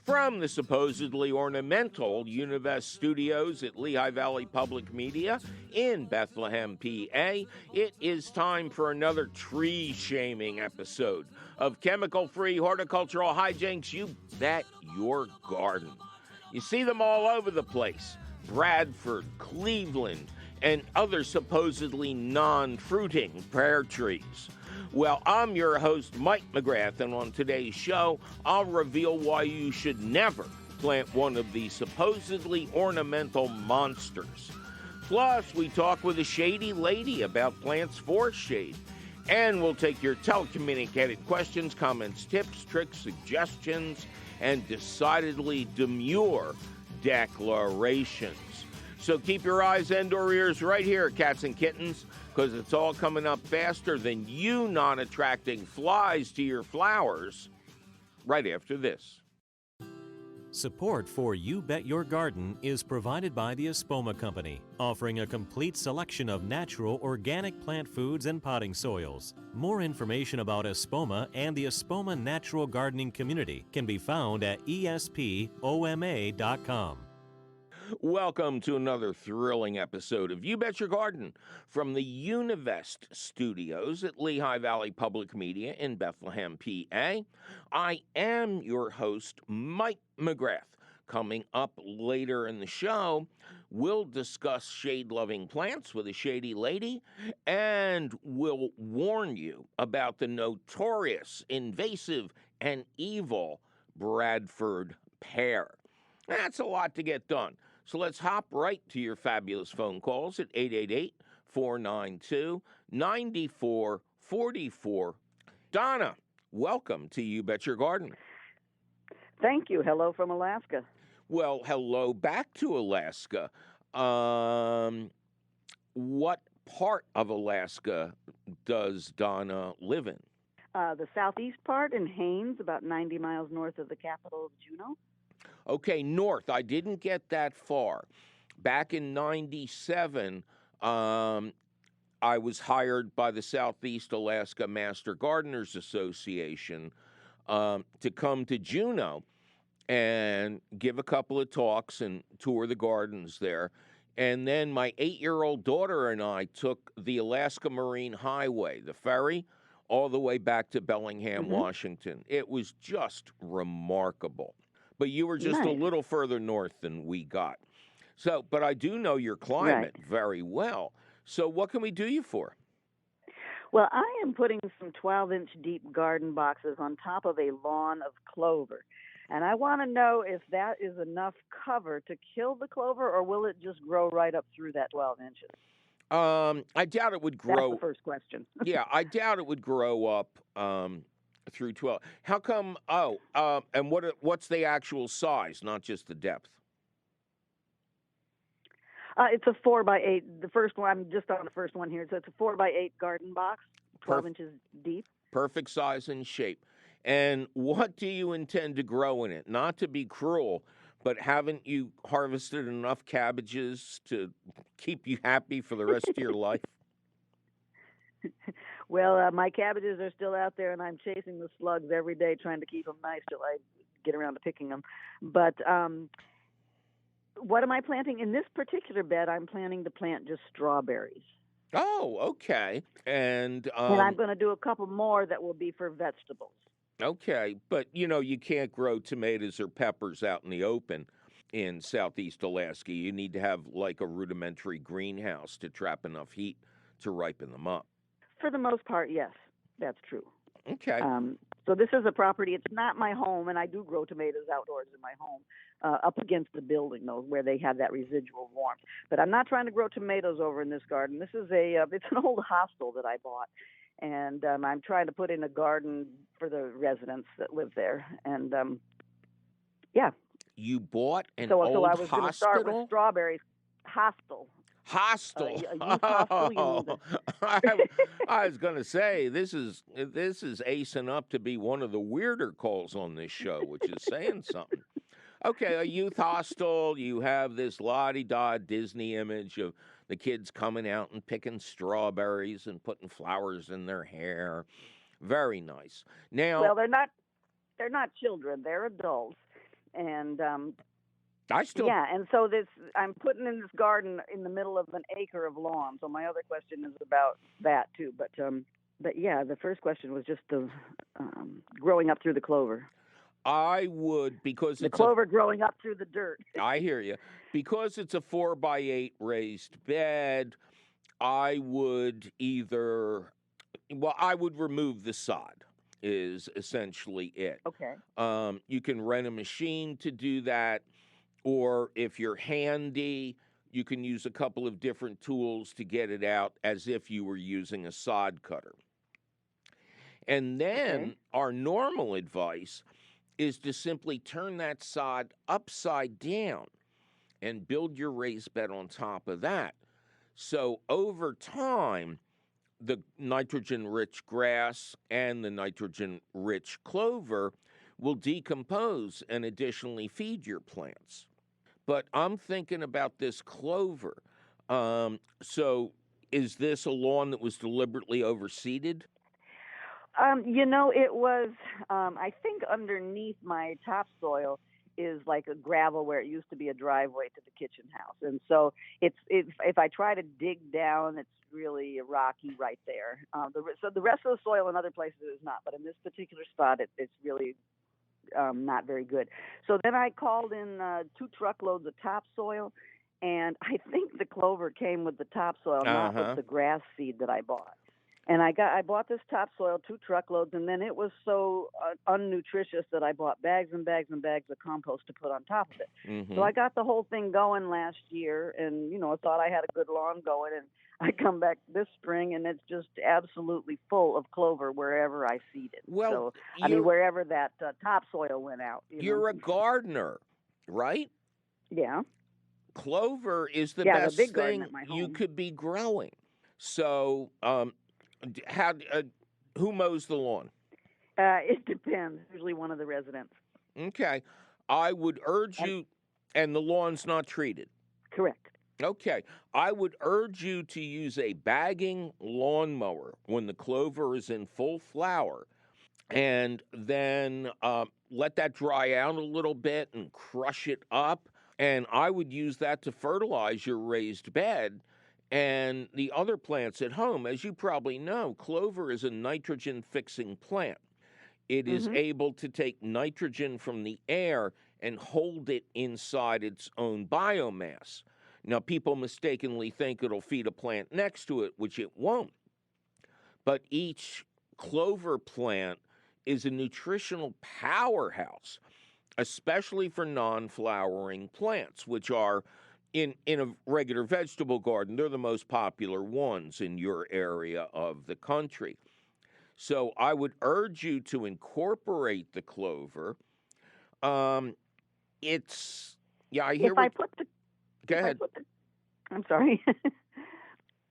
From the supposedly ornamental Univest studios at Lehigh Valley Public Media in Bethlehem, PA, it is time for another tree-shaming episode of chemical-free horticultural hijinks you bet your garden. You see them all over the place. Bradford, Cleveland, and other supposedly non-fruiting pear trees. Well, I'm your host, Mike McGrath, and on today's show, I'll reveal why you should never plant one of these supposedly ornamental monsters. Plus, we talk with a shady lady about plants for shade. And we'll take your telecommunicated questions, comments, tips, tricks, suggestions, and decidedly demure declarations. So keep your eyes and/or ears right here, cats and kittens, because it's all coming up faster than you not attracting flies to your flowers right after this. Support for You Bet Your Garden is provided by the Espoma Company, offering a complete selection of natural organic plant foods and potting soils. More information about Espoma and the Espoma Natural Gardening Community can be found at espoma.com. Welcome to another thrilling episode of You Bet Your Garden from the Univest studios at Lehigh Valley Public Media in Bethlehem, PA. I am your host, Mike McGrath. Coming up later in the show, we'll discuss shade-loving plants with a shady lady, and we'll warn you about the notorious, invasive, and evil Bradford pear. That's a lot to get done. So let's hop right to your fabulous phone calls at 888-492-9444. Donna, welcome to You Bet Your Garden. Thank you. Hello from Alaska. Well, hello back to Alaska. What part of Alaska does Donna live in? The southeast part in Haines, about 90 miles north of the capital of Juneau. Okay, north. I didn't get that far. Back in 97, I was hired by the Southeast Alaska Master Gardeners Association to come to Juneau and give a couple of talks and tour the gardens there. And then my 8-year-old daughter and I took the Alaska Marine Highway, the ferry, all the way back to Bellingham, Washington. It was just remarkable. But you were just a little further north than we got. So, but I do know your climate very well. So what can we do you for? Well, I am putting some 12-inch deep garden boxes on top of a lawn of clover. And I want to know if that is enough cover to kill the clover, or will it just grow right up through that 12 inches? I doubt it would grow. That's the first question. Yeah, I doubt it would grow up through 12. How come? And what's the actual size, not just the depth? It's a 4x8. The first one, I'm just on the first one here. So it's a 4x8 garden box, 12 inches deep. Perfect size and shape. And what do you intend to grow in it? Not to be cruel, but haven't you harvested enough cabbages to keep you happy for the rest of your life? Well, my cabbages are still out there, and I'm chasing the slugs every day, trying to keep them nice till I get around to picking them. But what am I planting? In this particular bed, I'm planning to plant just strawberries. Oh, okay. And I'm going to do a couple more that will be for vegetables. Okay, but you can't grow tomatoes or peppers out in the open in Southeast Alaska. You need to have like a rudimentary greenhouse to trap enough heat to ripen them up. For the most part, yes, that's true. Okay. So this is a property. It's not my home, and I do grow tomatoes outdoors in my home, up against the building, though, where they have that residual warmth. But I'm not trying to grow tomatoes over in this garden. This is it's an old hostel that I bought, and I'm trying to put in a garden for the residents that live there. And yeah. You bought an old hostel? So I was going to start with strawberries. Hostel. Hostile. I was going to say this is acing up to be one of the weirder calls on this show, which is saying something. Okay, a youth hostel. You have this la-di-da Disney image of the kids coming out and picking strawberries and putting flowers in their hair. Very nice. Now, well, they're not children. They're adults. And I still yeah, and so I'm putting in this garden in the middle of an acre of lawn. So my other question is about that too. But yeah, the first question was just the growing up through the clover. I would, because The it's clover growing up through the dirt. I hear you. Because it's a 4x8 raised bed, I would I would remove the sod, is essentially it. Okay. You can rent a machine to do that, or if you're handy, you can use a couple of different tools to get it out as if you were using a sod cutter. And then our normal advice is to simply turn that sod upside down and build your raised bed on top of that. So over time, the nitrogen-rich grass and the nitrogen-rich clover will decompose and additionally feed your plants. But I'm thinking about this clover. So is this a lawn that was deliberately overseeded? It was. I think underneath my topsoil is like a gravel where it used to be a driveway to the kitchen house, and so it's if I try to dig down, it's really rocky right there. So the rest of the soil in other places is not, but in this particular spot, it's really not very good. So then I called in 2 truckloads of topsoil, and I think the clover came with the topsoil, not with the grass seed that I bought. And I bought this topsoil, 2 truckloads, and then it was so unnutritious that I bought bags and bags and bags of compost to put on top of it. Mm-hmm. So I got the whole thing going last year, and I thought I had a good lawn going. And I come back this spring, and it's just absolutely full of clover wherever I seed it. Well, so wherever that topsoil went out. You're a gardener, right? Yeah. Clover is the best big thing you could be growing. So, who mows the lawn? It depends. Usually one of the residents. Okay. I would urge you, and the lawn's not treated. Correct. Okay. I would urge you to use a bagging lawnmower when the clover is in full flower, and then let that dry out a little bit and crush it up. And I would use that to fertilize your raised bed and the other plants at home. As you probably know, clover is a nitrogen-fixing plant. It is able to take nitrogen from the air and hold it inside its own biomass. Now, people mistakenly think it'll feed a plant next to it, which it won't. But each clover plant is a nutritional powerhouse, especially for non-flowering plants, which are in a regular vegetable garden, they're the most popular ones in your area of the country. So I would urge you to incorporate the clover. I hear Go ahead. I'm sorry.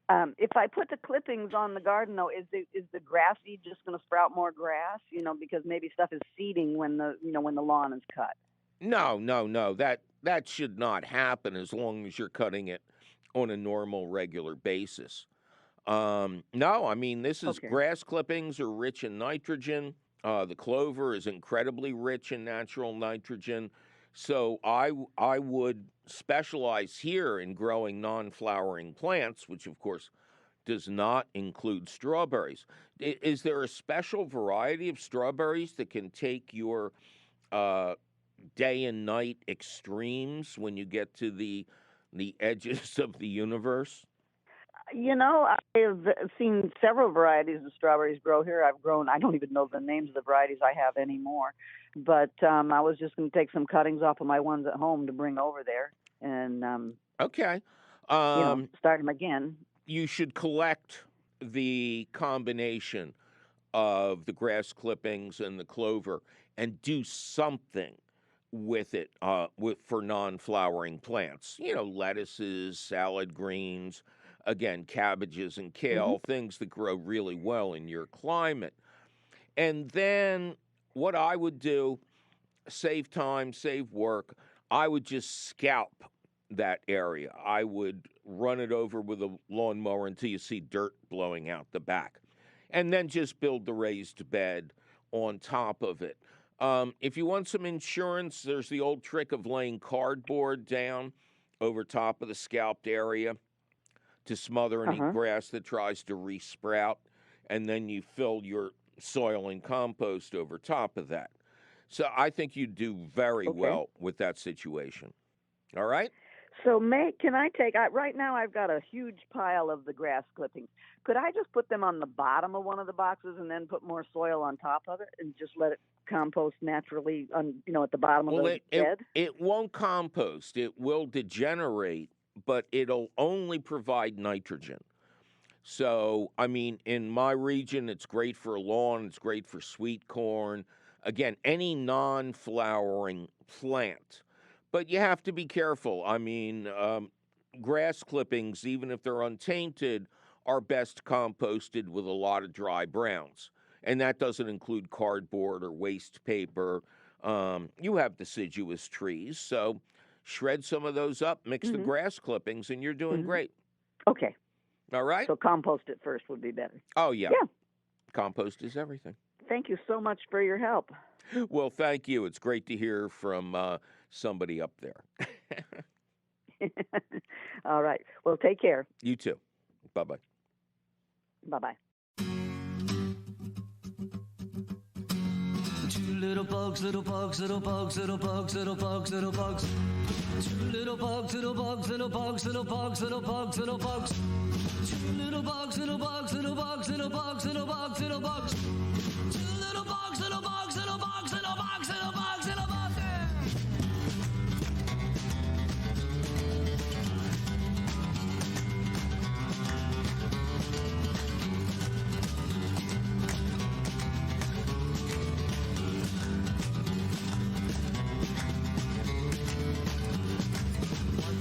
If I put the clippings on the garden, though, is the grass seed just going to sprout more grass? Because maybe stuff is seeding when the lawn is cut. No. That should not happen as long as you're cutting it on a normal, regular basis. No, I mean, this is grass clippings are rich in nitrogen. The clover is incredibly rich in natural nitrogen. So I would specialize here in growing non-flowering plants, which of course does not include strawberries. Is there a special variety of strawberries that can take your day and night extremes when you get to the edges of the universe? I've seen several varieties of strawberries grow here. I don't even know the names of the varieties I have anymore. But I was just going to take some cuttings off of my ones at home to bring over there and, start them again. You should collect the combination of the grass clippings and the clover and do something with it for non-flowering plants. Lettuces, salad greens, again, cabbages and kale, things that grow really well in your climate. And then what I would do, save time, save work, I would just scalp that area. I would run it over with a lawnmower until you see dirt blowing out the back. And then just build the raised bed on top of it. If you want some insurance, there's the old trick of laying cardboard down over top of the scalped area to smother any grass that tries to resprout, and then you fill your soil and compost over top of that. So I think you do very well with that situation. All right? So, can I take, right now I've got a huge pile of the grass clippings. Could I just put them on the bottom of one of the boxes and then put more soil on top of it and just let it compost naturally at the bottom of the bed? It won't compost. It will degenerate, but it'll only provide nitrogen. So, I mean, in my region, it's great for lawn. It's great for sweet corn. Again, any non-flowering plant. But you have to be careful. I mean, grass clippings, even if they're untainted, are best composted with a lot of dry browns. And that doesn't include cardboard or waste paper. You have deciduous trees, so shred some of those up, mix the grass clippings, and you're doing great. Okay. All right? So compost it first would be better. Oh, yeah. Yeah. Compost is everything. Thank you so much for your help. Well, thank you. It's great to hear from somebody up there. All right. Well, take care. You too. Bye-bye. Bye-bye. Two little bugs, little bugs, little bugs, little bugs, little bugs, little bugs. Two little bugs, little bugs, little bugs, little bugs, little bugs, little bugs. Two little bugs, little bugs, little bugs, little bugs, little bugs, little bugs. Two little bugs, little bugs, little bugs, little bugs, little bugs, little bugs.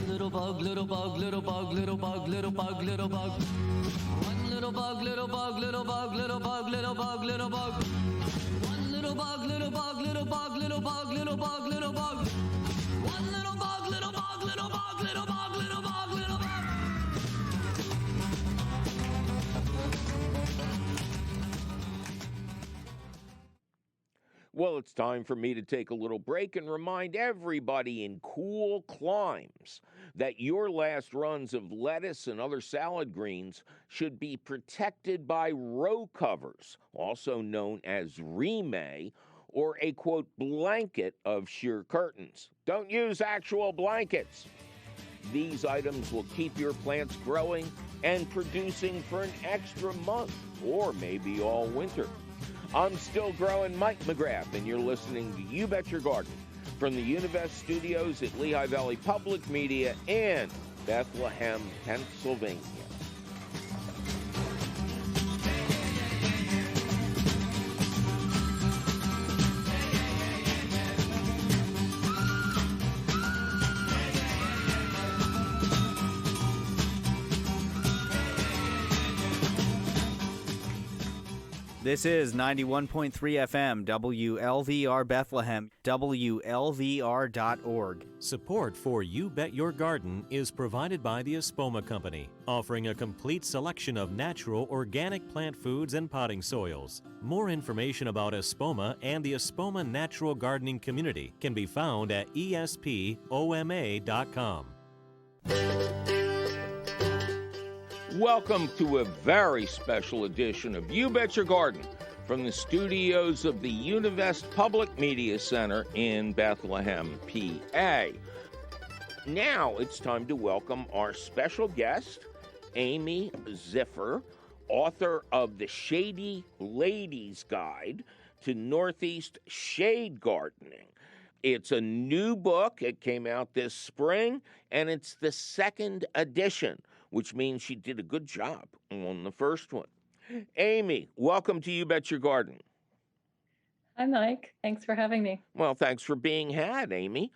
Little bug, little bug, little bug, little bug, little bug, little bug. One little bug, little bug, little bug, little bug, little bug, little bug. One little bug, little bug, little bug, little bug, little bug, little bug. One little bug, little bug, little bug, little bug, little bug, little bug. Well, it's time for me to take a little break and remind everybody in cool climes that your last runs of lettuce and other salad greens should be protected by row covers, also known as remay, or a, quote, blanket of sheer curtains. Don't use actual blankets. These items will keep your plants growing and producing for an extra month or maybe all winter. I'm still growing Mike McGrath, and you're listening to You Bet Your Garden from the Univest Studios at Lehigh Valley Public Media in Bethlehem, Pennsylvania. This is 91.3 FM, WLVR Bethlehem, WLVR.org. Support for You Bet Your Garden is provided by the Espoma Company, offering a complete selection of natural organic plant foods and potting soils. More information about Espoma and the Espoma Natural Gardening Community can be found at espoma.com. Welcome to a very special edition of You Bet Your Garden from the studios of the Univest Public Media Center in Bethlehem, PA. Now it's time to welcome our special guest, Amy Ziffer, author of The Shady Lady's Guide to Northeast Shade Gardening. It's a new book. It came out this spring, and it's the second edition, which means she did a good job on the first one. Amy, welcome to You Bet Your Garden. Hi, Mike. Thanks for having me. Well, thanks for being had, Amy.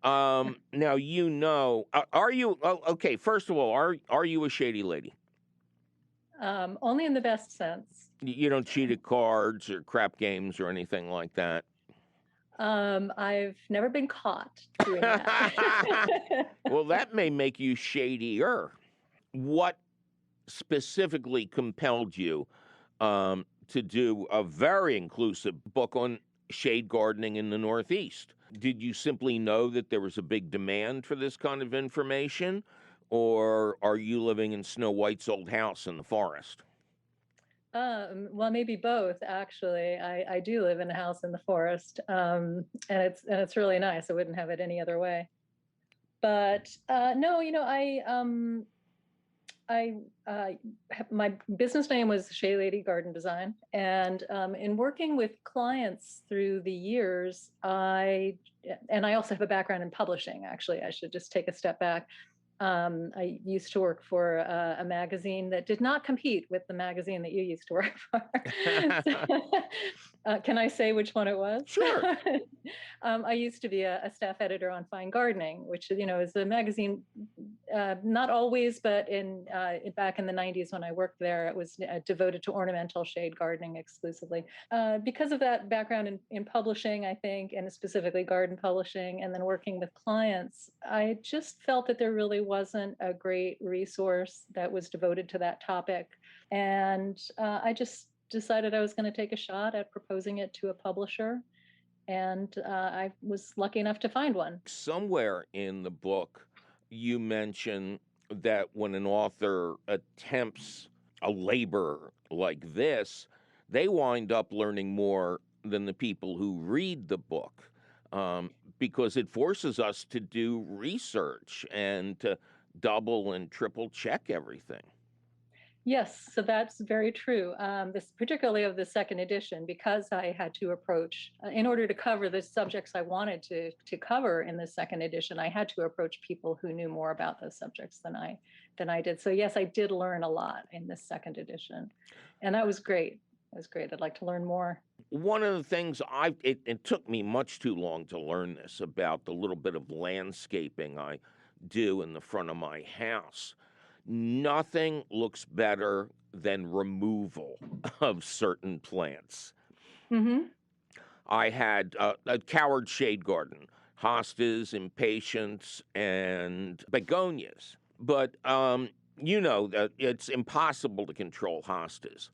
Now, you know, are you, okay, first of all, are you a shady lady? Only in the best sense. You don't cheat at cards or crap games or anything like that? I've never been caught doing that. Well, that may make you shadier. What specifically compelled you to do a very inclusive book on shade gardening in the Northeast. Did you simply know that there was a big demand for this kind of information, or are you living in Snow White's old house in the forest? Well, maybe both, actually. I do live in a house in the forest, and it's really nice. I wouldn't have it any other way. But no, I my business name was Shea Lady Garden Design, and in working with clients through the years, I also have a background in publishing. Actually, I should just take a step back. I used to work for a magazine that did not compete with the magazine that you used to work for. Can I say which one it was? Sure. I used to be a staff editor on Fine Gardening, which is a magazine, not always, but back in the 90s when I worked there, it was devoted to ornamental shade gardening exclusively. Because of that background in publishing, I think, and specifically garden publishing, and then working with clients, I just felt that there really wasn't a great resource that was devoted to that topic. And I just decided I was going to take a shot at proposing it to a publisher. And I was lucky enough to find one. Somewhere in the book, you mention that when an author attempts a labor like this, they wind up learning more than the people who read the book, because it forces us to do research and to double and triple check everything. Yes, so that's very true. This particularly of the second edition, because I had to approach, in order to cover the subjects I wanted to cover in the second edition, I had to approach people who knew more about those subjects than I did. So yes, I did learn a lot in this second edition, and that was great. It was great. I'd like to learn more. One of the things it took me much too long to learn this about the little bit of landscaping I do in the front of my house. Nothing looks better than removal of certain plants. Mm-hmm. I had a coward shade garden, hostas, impatiens, and begonias. But that it's impossible to control hostas.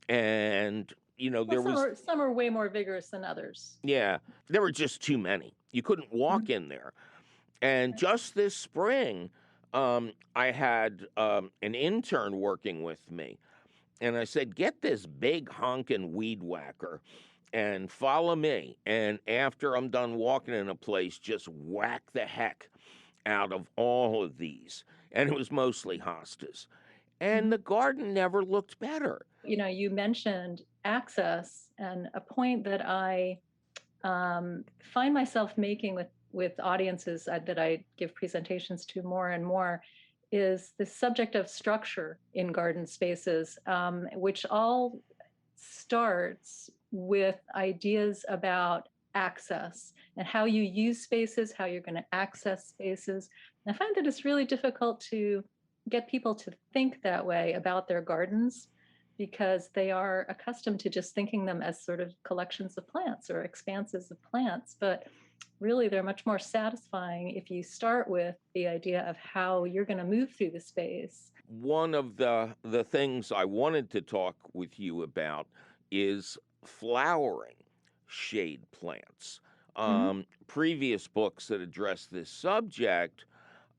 And Some are way more vigorous than others. Yeah, there were just too many. You couldn't walk in there. And just this spring, I had an intern working with me, and I said, "Get this big honkin' weed whacker and follow me. And after I'm done walking in a place, just whack the heck out of all of these." And it was mostly hostas. And the garden never looked better. You mentioned access, and a point that I find myself making with audiences that I give presentations to more and more is the subject of structure in garden spaces, which all starts with ideas about access and how you use spaces, how you're going to access spaces. And I find that it's really difficult to get people to think that way about their gardens, because they are accustomed to just thinking them as sort of collections of plants or expanses of plants. But really, they're much more satisfying if you start with the idea of how you're going to move through the space. One of the things I wanted to talk with you about is flowering shade plants. Previous books that address this subject,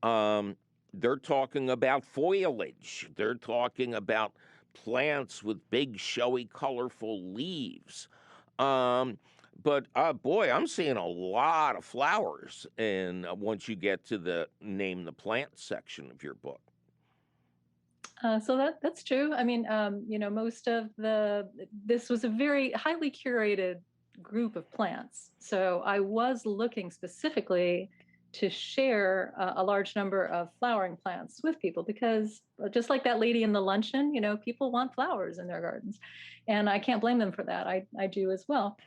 they're talking about foliage. They're talking about plants with big, showy, colorful leaves. But boy, I'm seeing a lot of flowers once you get to the name the plant section of your book. So that's true. I mean, most of this was a very highly curated group of plants. So I was looking specifically to share a large number of flowering plants with people, because just like that lady in the luncheon, people want flowers in their gardens, and I can't blame them for that. I do as well.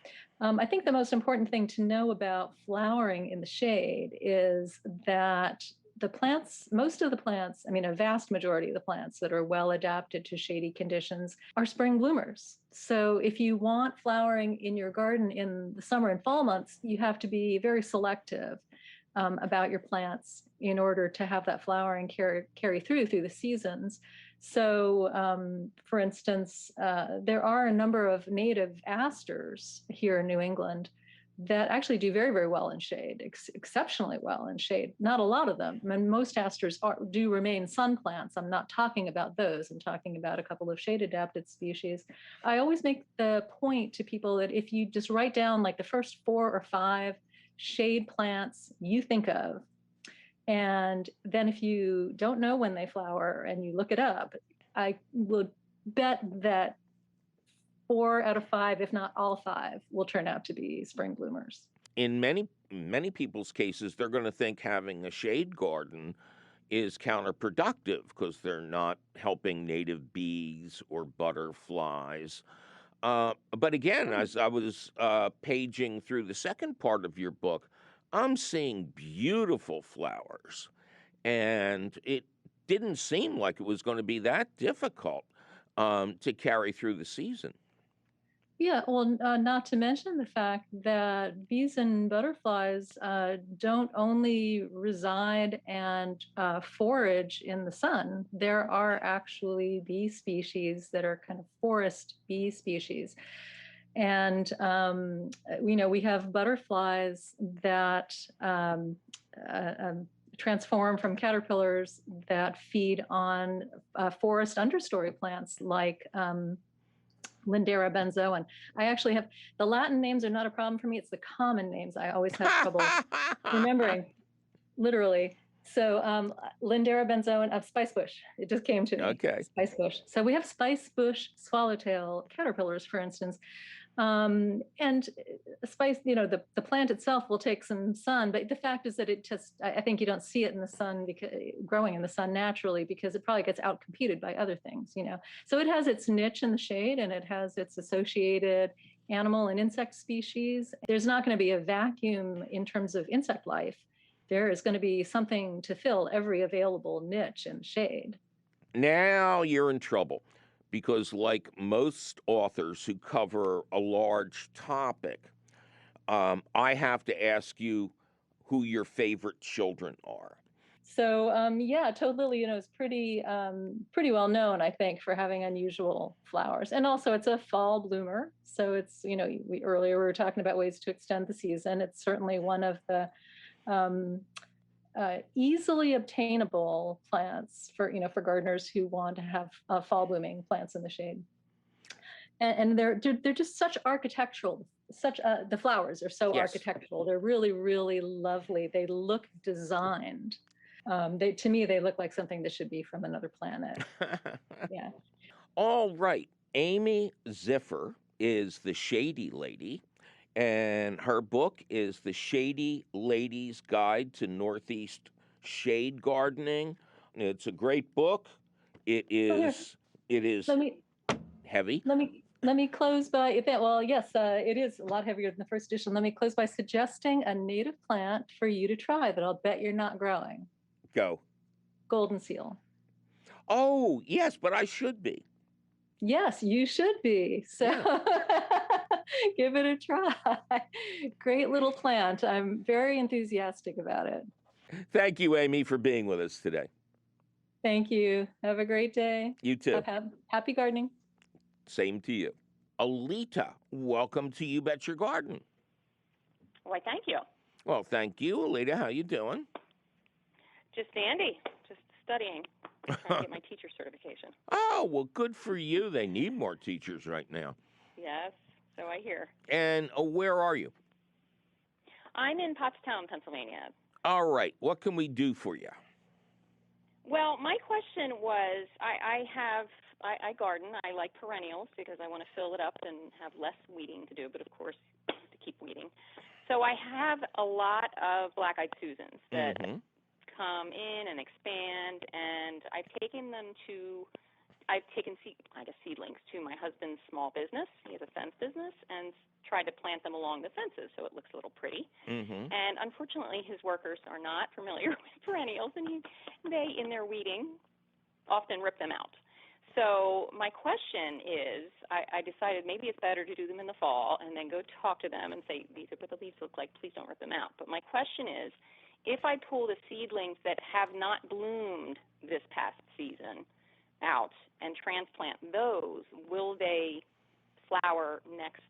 I think the most important thing to know about flowering in the shade is that most of the plants, I mean, a vast majority of the plants that are well adapted to shady conditions are spring bloomers. So if you want flowering in your garden in the summer and fall months, you have to be very selective about your plants in order to have that flowering carry through the seasons. So, for instance, there are a number of native asters here in New England that actually do very, very well in shade, exceptionally well in shade. Not a lot of them. I mean, most asters do remain sun plants. I'm not talking about those. I'm talking about a couple of shade-adapted species. I always make the point to people that if you just write down like the first 4 or 5 shade plants you think of, and then if you don't know when they flower and you look it up, I would bet that 4 out of 5, if not all 5, will turn out to be spring bloomers. In many people's cases, they're going to think having a shade garden is counterproductive because they're not helping native bees or butterflies. But again, as I was paging through the second part of your book, I'm seeing beautiful flowers, and it didn't seem like it was going to be that difficult to carry through the season. Yeah, well, not to mention the fact that bees and butterflies don't only reside and forage in the sun. There are actually bee species that are kind of forest bee species. And, we have butterflies that transform from caterpillars that feed on forest understory plants like Lindera benzoin. I actually have, the Latin names are not a problem for me. It's the common names I always have trouble remembering, literally. So Lindera benzoin of spicebush. It just came to me. Okay. Spicebush. So we have spicebush swallowtail caterpillars, for instance. And spice, the plant itself will take some sun, but the fact is that I think you don't see it in the sun because growing in the sun naturally, because it probably gets outcompeted by other things, So it has its niche in the shade, and it has its associated animal and insect species. There's not going to be a vacuum in terms of insect life. There is going to be something to fill every available niche in shade. Now you're in trouble, because like most authors who cover a large topic, I have to ask you who your favorite children are. So Toad Lily, is pretty well known, I think, for having unusual flowers, and also it's a fall bloomer. So it's earlier we were talking about ways to extend the season. It's certainly one of the easily obtainable plants for gardeners who want to have fall blooming plants in the shade. And they're just such architectural. The flowers are so architectural. They're really, really lovely. They look designed. To me, they look like something that should be from another planet. Yeah. All right. Amy Ziffer is the Shady Lady, and her book is The Shady Lady's Guide to Northeast Shade Gardening. It's a great book. It is heavy. Let me close by, well, yes, it is a lot heavier than the first edition. Let me close by suggesting a native plant for you to try that I'll bet you're not growing. Go. Golden seal. Oh, yes, but I should be. Yes, you should be. So give it a try. Great little plant. I'm very enthusiastic about it. Thank you, Amy, for being with us today. Thank you. Have a great day. You too. Happy gardening. Same to you. Alita, welcome to You Bet Your Garden. Why, thank you. Well, thank you, Alita. How you doing? Just dandy. Just studying. Trying to get my teacher certification. Oh, well, good for you. They need more teachers right now. Yes, so I hear. And where are you? I'm in Pottstown, Pennsylvania. All right. What can we do for you? Well, my question was, I garden. I like perennials because I want to fill it up and have less weeding to do, but of course, to keep weeding. So I have a lot of black-eyed Susans that come in and expand, and I've taken seedlings to my husband's small business. He has a fence business, and tried to plant them along the fences so it looks a little pretty. And unfortunately, his workers are not familiar with perennials, and they, in their weeding, often rip them out. So my question is, I decided maybe it's better to do them in the fall and then go talk to them and say, these are what the leaves look like, please don't rip them out. But my question is, if I pull the seedlings that have not bloomed this past season, out and transplant those, will they flower next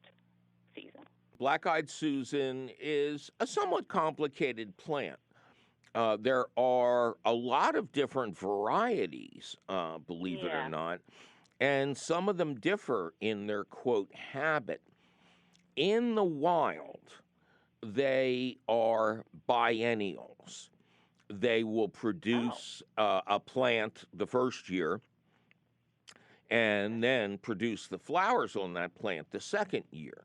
season? Black-eyed Susan is a somewhat complicated plant. There are a lot of different varieties, believe it or not, and some of them differ in their, quote, habit. In the wild, they are biennials. They will produce a plant the first year and then produce the flowers on that plant the second year.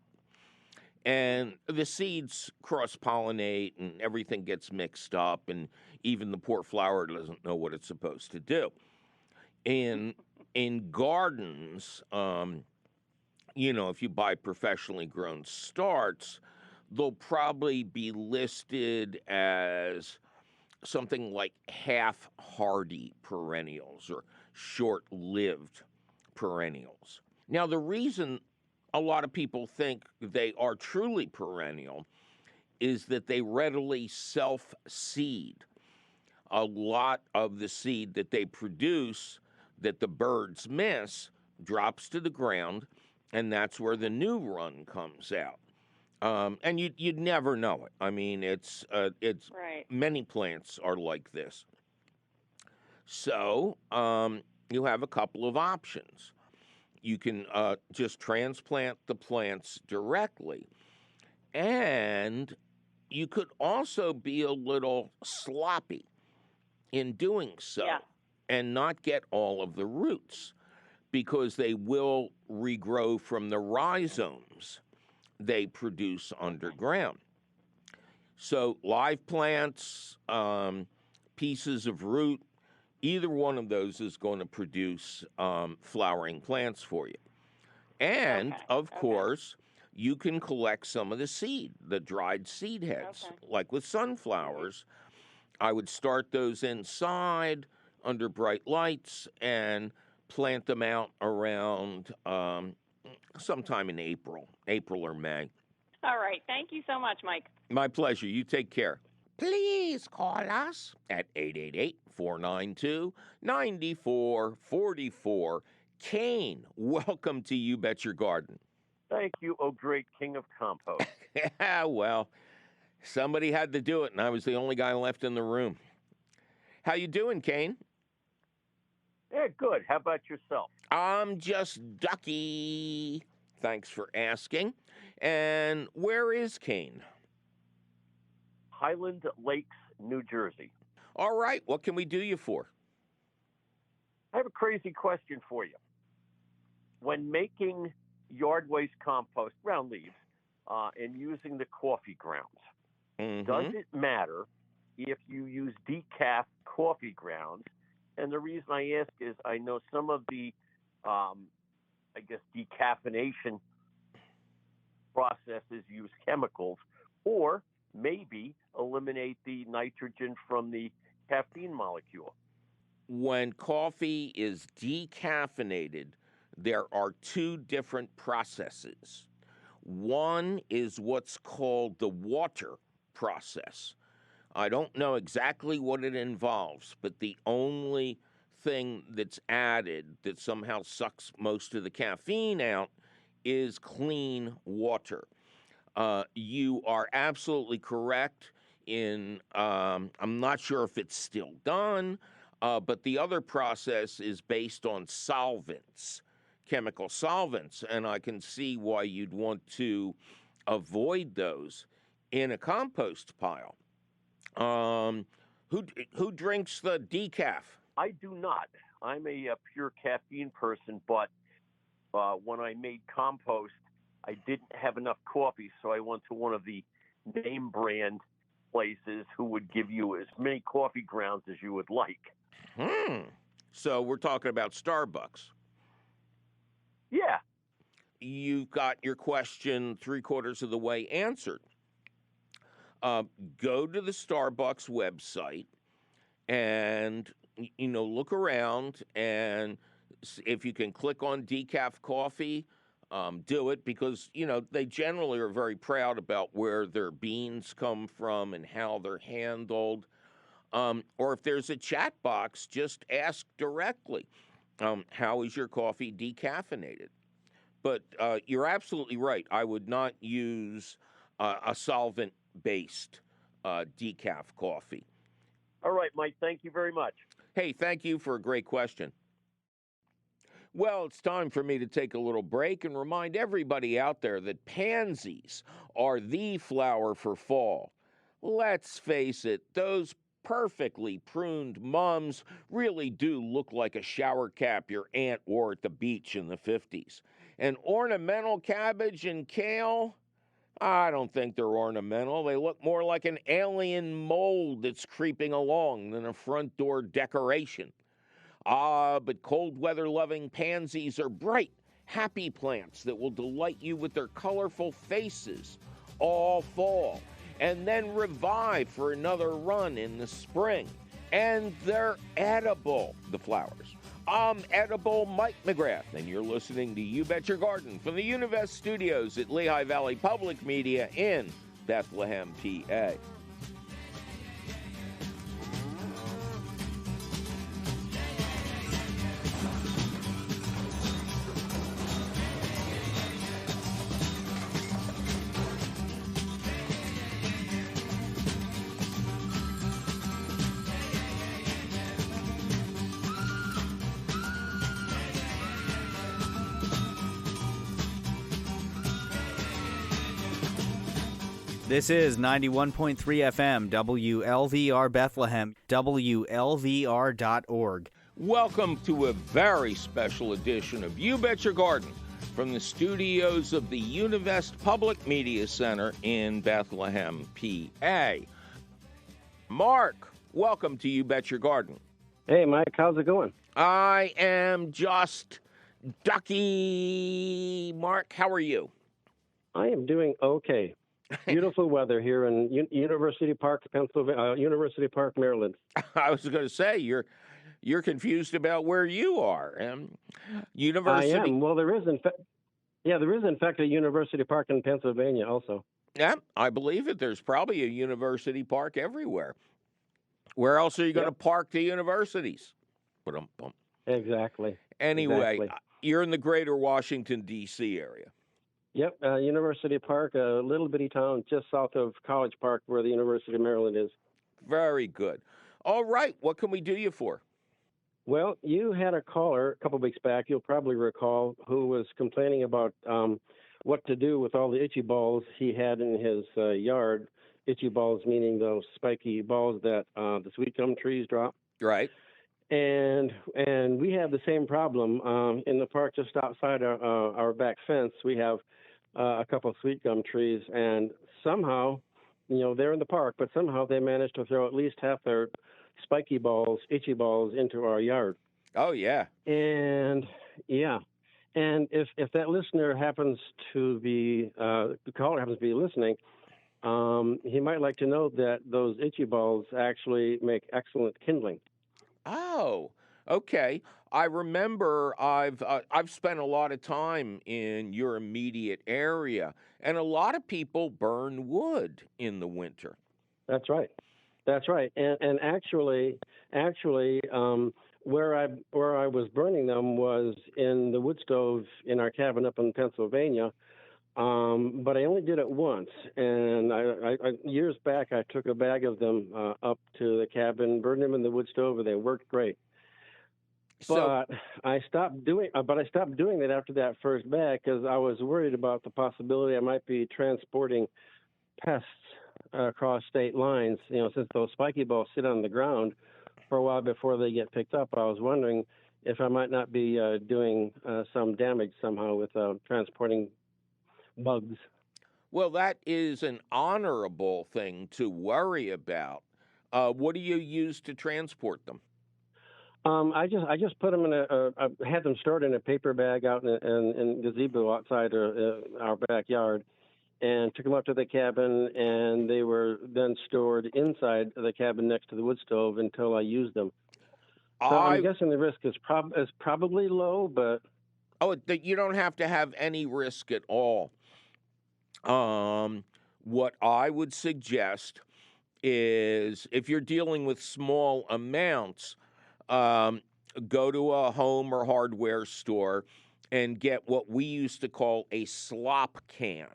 And the seeds cross-pollinate and everything gets mixed up, and even the poor flower doesn't know what it's supposed to do. In gardens, if you buy professionally grown starts, they'll probably be listed as something like half-hardy perennials or short-lived perennials. Now, the reason a lot of people think they are truly perennial is that they readily self-seed. A lot of the seed that they produce that the birds miss drops to the ground, and that's where the new run comes out. And you'd never know it. I mean, it's right. Many plants are like this. So you have a couple of options. You can just transplant the plants directly, and you could also be a little sloppy in doing so and not get all of the roots, because they will regrow from the rhizomes they produce underground. So live plants, pieces of root, either one of those is going to produce flowering plants for you. And, of course, you can collect some of the seed, the dried seed heads. Like with sunflowers, I would start those inside under bright lights and plant them out around sometime in April or May. All right. Thank you so much, Mike. My pleasure. You take care. Please call us at 888-492-9444. Kane, welcome to You Bet Your Garden. Thank you, oh great king of compost. Yeah, well, somebody had to do it, and I was the only guy left in the room. How you doing, Kane? Yeah, good. How about yourself? I'm just ducky. Thanks for asking. And where is Kane? Highland Lakes, New Jersey. All right. What can we do you for? I have a crazy question for you. When making yard waste compost, ground leaves, and using the coffee grounds, does it matter if you use decaf coffee grounds? And the reason I ask is I know some of the, decaffeination processes use chemicals, or maybe eliminate the nitrogen from the caffeine molecule. When coffee is decaffeinated, there are two different processes. One is what's called the water process. I don't know exactly what it involves, but the only thing that's added that somehow sucks most of the caffeine out is clean water. You are absolutely correct in, I'm not sure if it's still done, but the other process is based on solvents, chemical solvents, and I can see why you'd want to avoid those in a compost pile. Who drinks the decaf? I do not. I'm a pure caffeine person, but when I made compost, I didn't have enough coffee, so I went to one of the name brand places who would give you as many coffee grounds as you would like. So we're talking about Starbucks. Yeah. You've got your question 3/4 of the way answered. Go to the Starbucks website and, look around, and if you can click on decaf coffee, do it, because, they generally are very proud about where their beans come from and how they're handled. Or if there's a chat box, just ask directly. How is your coffee decaffeinated? But you're absolutely right. I would not use a solvent-based decaf coffee. All right, Mike, thank you very much. Hey, thank you for a great question. Well, it's time for me to take a little break and remind everybody out there that pansies are the flower for fall. Let's face it, those perfectly pruned mums really do look like a shower cap your aunt wore at the beach in the 50s. And ornamental cabbage and kale, I don't think they're ornamental. They look more like an alien mold that's creeping along than a front door decoration. But cold weather loving pansies are bright, happy plants that will delight you with their colorful faces all fall and then revive for another run in the spring. And they're edible, the flowers. I'm Edible Mike McGrath, and you're listening to You Bet Your Garden from the Univest Studios at Lehigh Valley Public Media in Bethlehem, PA. This is 91.3 FM, WLVR Bethlehem, WLVR.org. Welcome to a very special edition of You Bet Your Garden from the studios of the Univest Public Media Center in Bethlehem, PA. Mark, welcome to You Bet Your Garden. Hey, Mike, how's it going? I am just ducky. Mark, how are you? I am doing okay. Beautiful weather here in University Park, Pennsylvania, University Park, Maryland. I was going to say you're confused about where you are. University. I am. Well, there is in fact a University Park in Pennsylvania also. Yeah, I believe it. There's probably a university park everywhere. Where else are you going to park the universities? Exactly. Anyway, exactly. You're in the greater Washington, D.C. area. Yep, University Park, a little bitty town just south of College Park where the University of Maryland is. Very good. All right, what can we do you for? Well, you had a caller a couple weeks back, you'll probably recall, who was complaining about what to do with all the itchy balls he had in his yard. Itchy balls meaning those spiky balls that the sweet gum trees drop. Right. And we have the same problem in the park just outside our back fence. We have a couple of sweet gum trees, and somehow, they're in the park, but somehow they managed to throw at least half their spiky balls, itchy balls into our yard. Oh, yeah. And, yeah. And if that listener happens to be, the caller happens to be listening, he might like to know that those itchy balls actually make excellent kindling. Oh, okay. I remember I've spent a lot of time in your immediate area, and a lot of people burn wood in the winter. That's right. And actually, where I was burning them was in the wood stove in our cabin up in Pennsylvania. But I only did it once, and I years back I took a bag of them up to the cabin, burned them in the wood stove, and they worked great. But I stopped doing that after that first bag because I was worried about the possibility I might be transporting pests across state lines. Since those spiky balls sit on the ground for a while before they get picked up, I was wondering if I might not be doing some damage somehow with transporting bugs. Well, that is an honorable thing to worry about. What do you use to transport them? I just put them I had them stored in a paper bag out in gazebo outside our backyard, and took them up to the cabin, and they were then stored inside the cabin next to the wood stove until I used them. So I'm guessing the risk is probably low, but you don't have to have any risk at all. What I would suggest is if you're dealing with small amounts, go to a home or hardware store and get what we used to call a slop can,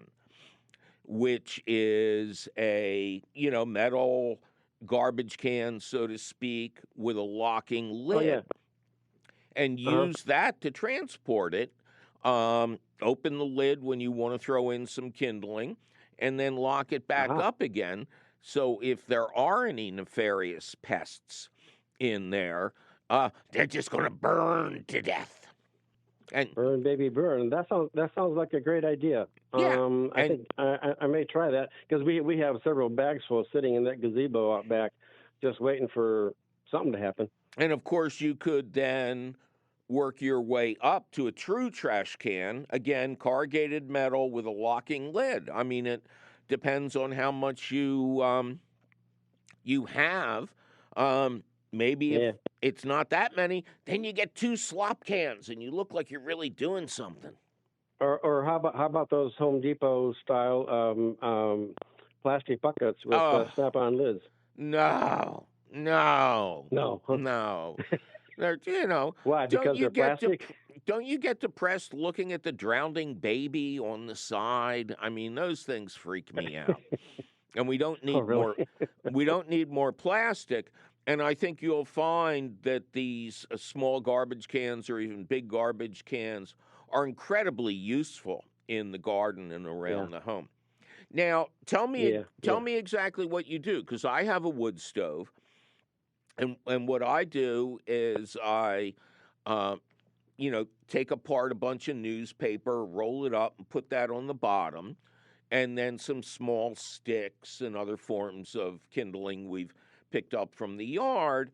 which is a, metal garbage can, so to speak, with a locking lid. Oh, yeah. And use that to transport it. Open the lid when you want to throw in some kindling, and then lock it back up again. So if there are any nefarious pests in there, they're just going to burn to death. And burn, baby, burn. That sounds like a great idea. Yeah, I think I may try that, because we have several bags full sitting in that gazebo out back, just waiting for something to happen. And of course, you could then work your way up to a true trash can. Again, corrugated metal with a locking lid. I mean, it depends on how much you have. Maybe if it's not that many, then you get 2 slop cans, and you look like you're really doing something. Or how about those Home Depot style plastic buckets with snap-on lids? No. They're, Why? Because they're plastic? Don't you get depressed looking at the drowning baby on the side? I mean, those things freak me out. And we don't need more. We don't need more plastic. And I think you'll find that these small garbage cans or even big garbage cans are incredibly useful in the garden and around the home. Now, tell me exactly what you do, because I have a wood stove. And what I do is I, take apart a bunch of newspaper, roll it up, and put that on the bottom, and then some small sticks and other forms of kindling we've picked up from the yard,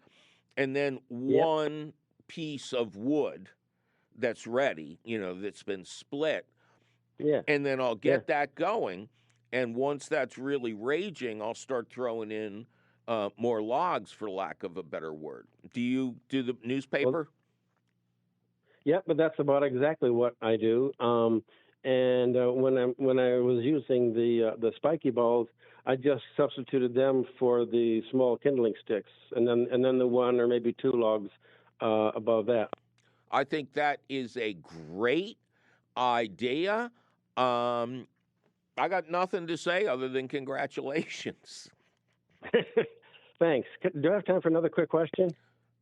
and then one piece of wood that's ready, that's been split. Yeah. And then I'll get that going, and once that's really raging, I'll start throwing in more logs, for lack of a better word. Do you do the newspaper? But that's about exactly what I do. And when I was using the spiky balls, I just substituted them for the small kindling sticks, and then the 1 or maybe 2 logs above that. I think that is a great idea. I got nothing to say other than congratulations. Thanks. Do I have time for another quick question?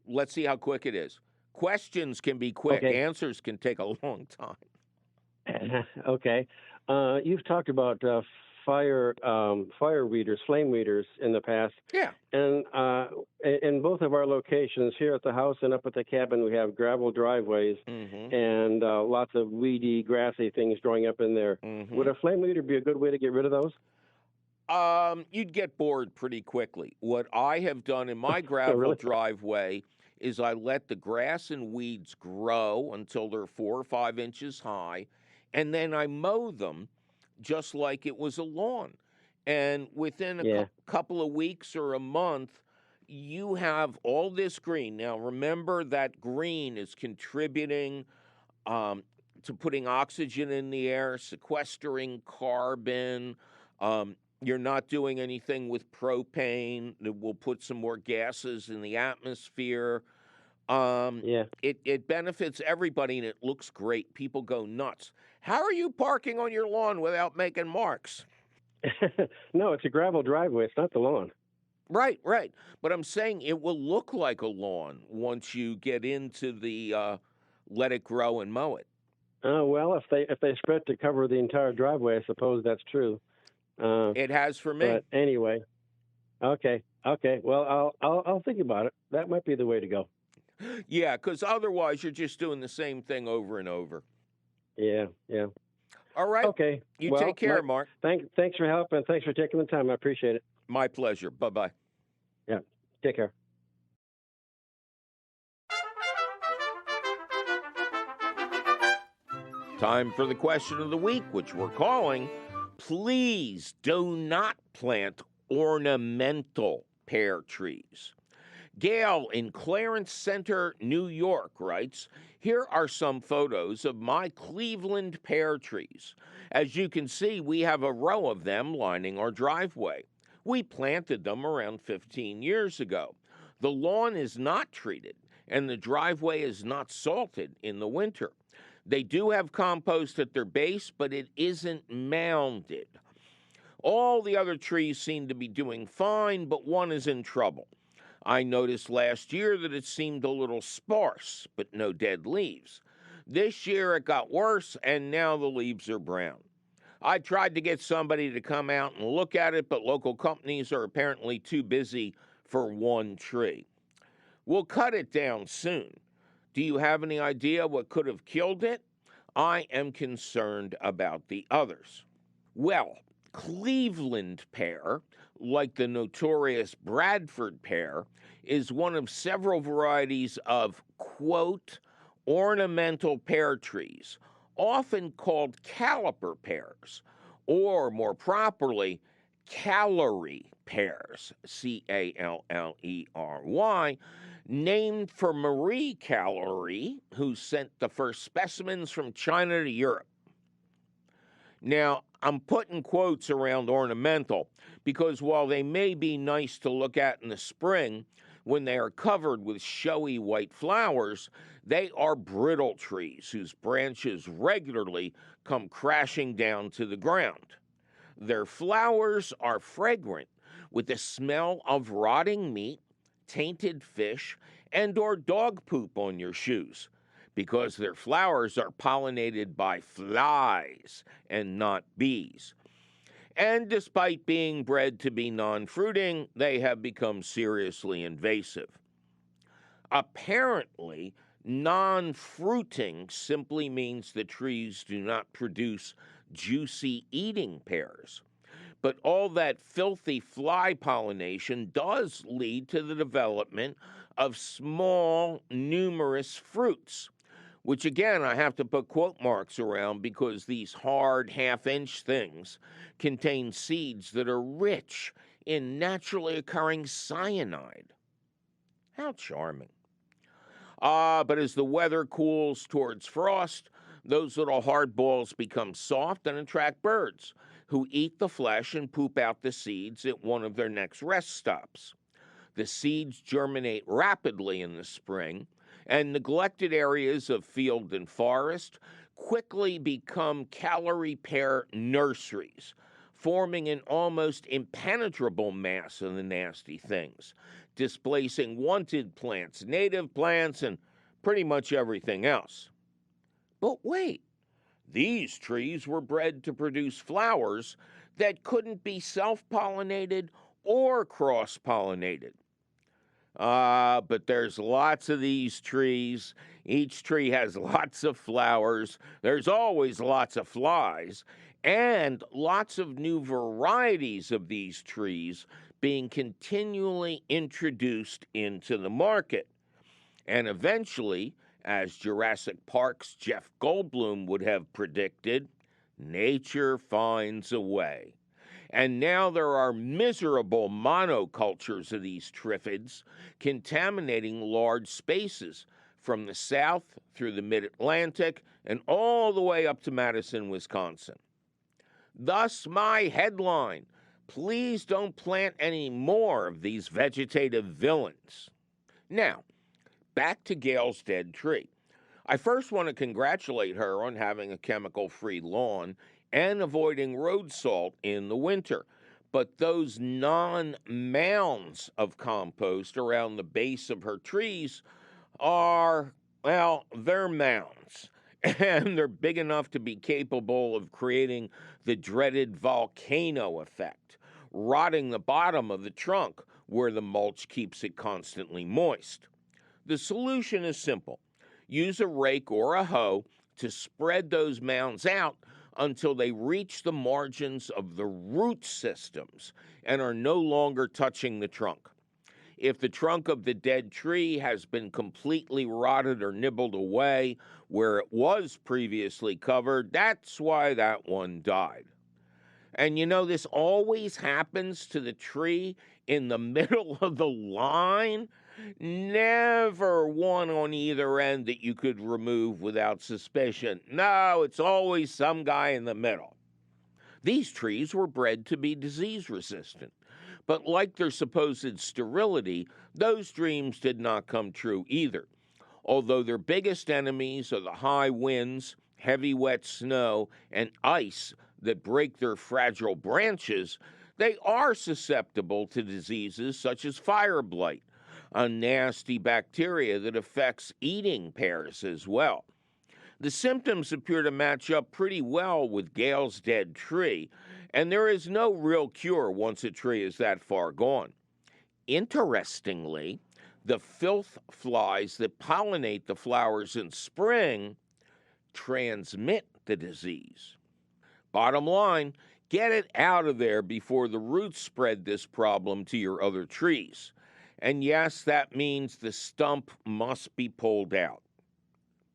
Let's see how quick it is. Questions can be quick. Okay. Answers can take a long time. Okay. You've talked about fire readers, flame readers in the past. Yeah. And in both of our locations, here at the house and up at the cabin, we have gravel driveways and lots of weedy, grassy things growing up in there. Would a flame reader be a good way to get rid of those? You'd get bored pretty quickly. What I have done in my gravel driveway is I let the grass and weeds grow until they're 4 or 5 inches high, and then I mow them just like it was a lawn. And within a couple of weeks or a month, you have all this green. Now, remember that green is contributing to putting oxygen in the air, sequestering carbon. You're not doing anything with propane that will put some more gases in the atmosphere. It benefits everybody, and it looks great. People go nuts. How are you parking on your lawn without making marks? No, it's a gravel driveway. It's not the lawn. Right. But I'm saying it will look like a lawn once you get into the let it grow and mow it. Well, if they spread to cover the entire driveway, I suppose that's true. It has for me. But anyway, okay. Well, I'll think about it. That might be the way to go. Yeah, because otherwise you're just doing the same thing over and over. Yeah. All right. Okay. You take care, Mark. Thanks for help, and thanks for taking the time. I appreciate it. My pleasure. Bye-bye. Yeah. Take care. Time for the question of the week, which we're calling, please do not plant ornamental pear trees. Gail in Clarence Center, New York writes, here are some photos of my Cleveland pear trees. As you can see, we have a row of them lining our driveway. We planted them around 15 years ago. The lawn is not treated, and the driveway is not salted in the winter. They do have compost at their base, but it isn't mounded. All the other trees seem to be doing fine, but one is in trouble. I noticed last year that it seemed a little sparse, but no dead leaves. This year it got worse, and now the leaves are brown. I tried to get somebody to come out and look at it, but local companies are apparently too busy for one tree. We'll cut it down soon. Do you have any idea what could have killed it? I am concerned about the others. Well, Cleveland pear, like the notorious Bradford pear, is one of several varieties of, quote, ornamental pear trees, often called caliper pears, or more properly, calorie pears, Callery, named for Marie Callery, who sent the first specimens from China to Europe. Now, I'm putting quotes around ornamental because while they may be nice to look at in the spring, when they are covered with showy white flowers, they are brittle trees whose branches regularly come crashing down to the ground. Their flowers are fragrant with the smell of rotting meat, tainted fish, and or dog poop on your shoes, because their flowers are pollinated by flies and not bees. And despite being bred to be non-fruiting, they have become seriously invasive. Apparently, non-fruiting simply means the trees do not produce juicy eating pears. But all that filthy fly pollination does lead to the development of small, numerous fruits, which again I have to put quote marks around because these hard half-inch things contain seeds that are rich in naturally occurring cyanide. How charming. But as the weather cools towards frost, those little hard balls become soft and attract birds, who eat the flesh and poop out the seeds at one of their next rest stops. The seeds germinate rapidly in the spring, and neglected areas of field and forest quickly become calorie pear nurseries, forming an almost impenetrable mass of the nasty things, displacing wanted plants, native plants, and pretty much everything else. But wait, these trees were bred to produce flowers that couldn't be self-pollinated or cross-pollinated. But there's lots of these trees. Each tree has lots of flowers. There's always lots of flies, and lots of new varieties of these trees being continually introduced into the market. And eventually, as Jurassic Park's Jeff Goldblum would have predicted, nature finds a way. And now there are miserable monocultures of these triffids contaminating large spaces from the south through the mid-Atlantic and all the way up to Madison, Wisconsin. Thus my headline, please don't plant any more of these vegetative villains. Now, back to Gail's dead tree. I first want to congratulate her on having a chemical-free lawn and avoiding road salt in the winter. But those non-mounds of compost around the base of her trees are, well, they're mounds. And they're big enough to be capable of creating the dreaded volcano effect, rotting the bottom of the trunk where the mulch keeps it constantly moist. The solution is simple. Use a rake or a hoe to spread those mounds out until they reach the margins of the root systems and are no longer touching the trunk. If the trunk of the dead tree has been completely rotted or nibbled away where it was previously covered, that's why that one died. And you know, this always happens to the tree in the middle of the line. Never one on either end that you could remove without suspicion. No, it's always some guy in the middle. These trees were bred to be disease resistant, But like their supposed sterility, those dreams did not come true either. Although their biggest enemies are the high winds, heavy wet snow, and ice that break their fragile branches, they are susceptible to diseases such as fire blight, a nasty bacteria that affects eating pears as well. The symptoms appear to match up pretty well with Gale's dead tree, and there is no real cure once a tree is that far gone. Interestingly, the filth flies that pollinate the flowers in spring transmit the disease. Bottom line, get it out of there before the roots spread this problem to your other trees. And yes, that means the stump must be pulled out.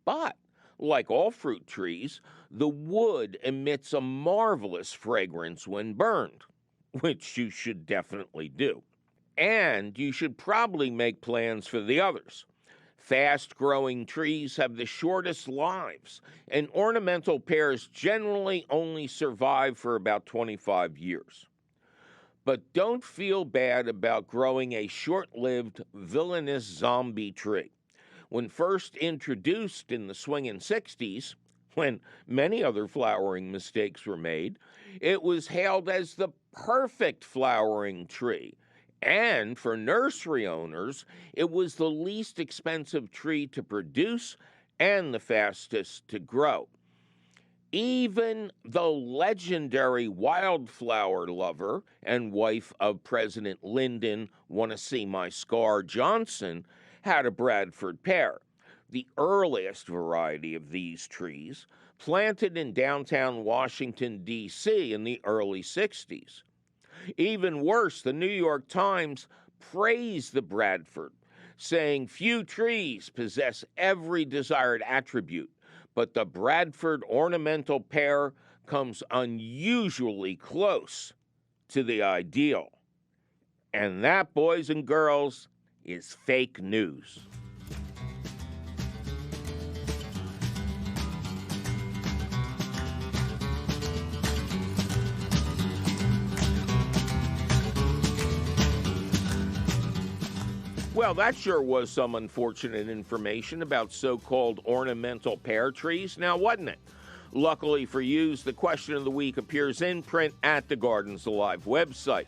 But, like all fruit trees, the wood emits a marvelous fragrance when burned, which you should definitely do. And you should probably make plans for the others. Fast-growing trees have the shortest lives, and ornamental pears generally only survive for about 25 years. But don't feel bad about growing a short-lived, villainous zombie tree. When first introduced in the swinging 60s, when many other flowering mistakes were made, it was hailed as the perfect flowering tree. And for nursery owners, it was the least expensive tree to produce and the fastest to grow. Even the legendary wildflower lover and wife of President Lyndon Wanna-See-My-Scar Johnson had a Bradford pear, the earliest variety of these trees, planted in downtown Washington, D.C. in the early 60s. Even worse, the New York Times praised the Bradford, saying few trees possess every desired attribute, but the Bradford ornamental pear comes unusually close to the ideal. And that, boys and girls, is fake news. Well, that sure was some unfortunate information about so-called ornamental pear trees, now wasn't it? Luckily for you, the question of the week appears in print at the Gardens Alive website.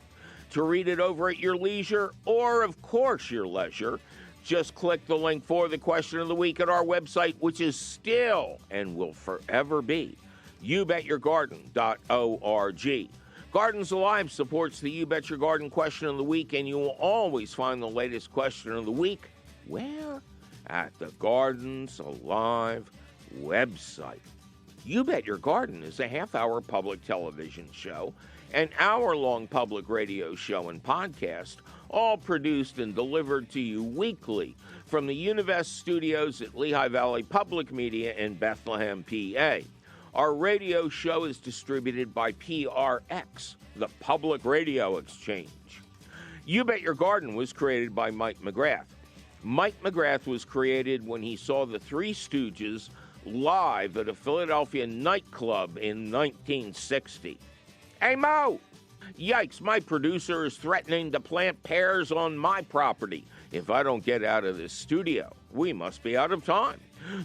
To read it over at your leisure, or of course your leisure, just click the link for the question of the week at our website, which is still and will forever be youbetyourgarden.org. Gardens Alive supports the You Bet Your Garden question of the week, and you will always find the latest question of the week, where? At the Gardens Alive website. You Bet Your Garden is a half-hour public television show, an hour-long public radio show and podcast, all produced and delivered to you weekly from the Univest studios at Lehigh Valley Public Media in Bethlehem, PA. Our radio show is distributed by PRX, the Public Radio Exchange. You Bet Your Garden was created by Mike McGrath. Mike McGrath was created when he saw the Three Stooges live at a Philadelphia nightclub in 1960. Hey, Mo! Yikes, my producer is threatening to plant pears on my property. If I don't get out of this studio, we must be out of time.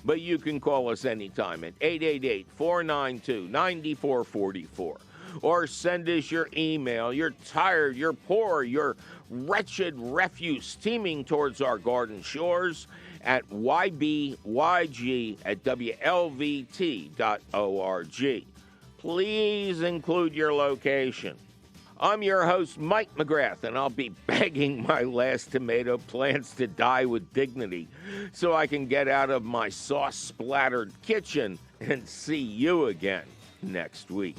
But you can call us anytime at 888-492-9444. Or send us your email. You're tired, you're poor, you're wretched refuse teeming towards our garden shores at YBYG@WLVT.org. Please include your location. I'm your host, Mike McGrath, and I'll be begging my last tomato plants to die with dignity so I can get out of my sauce-splattered kitchen and see you again next week.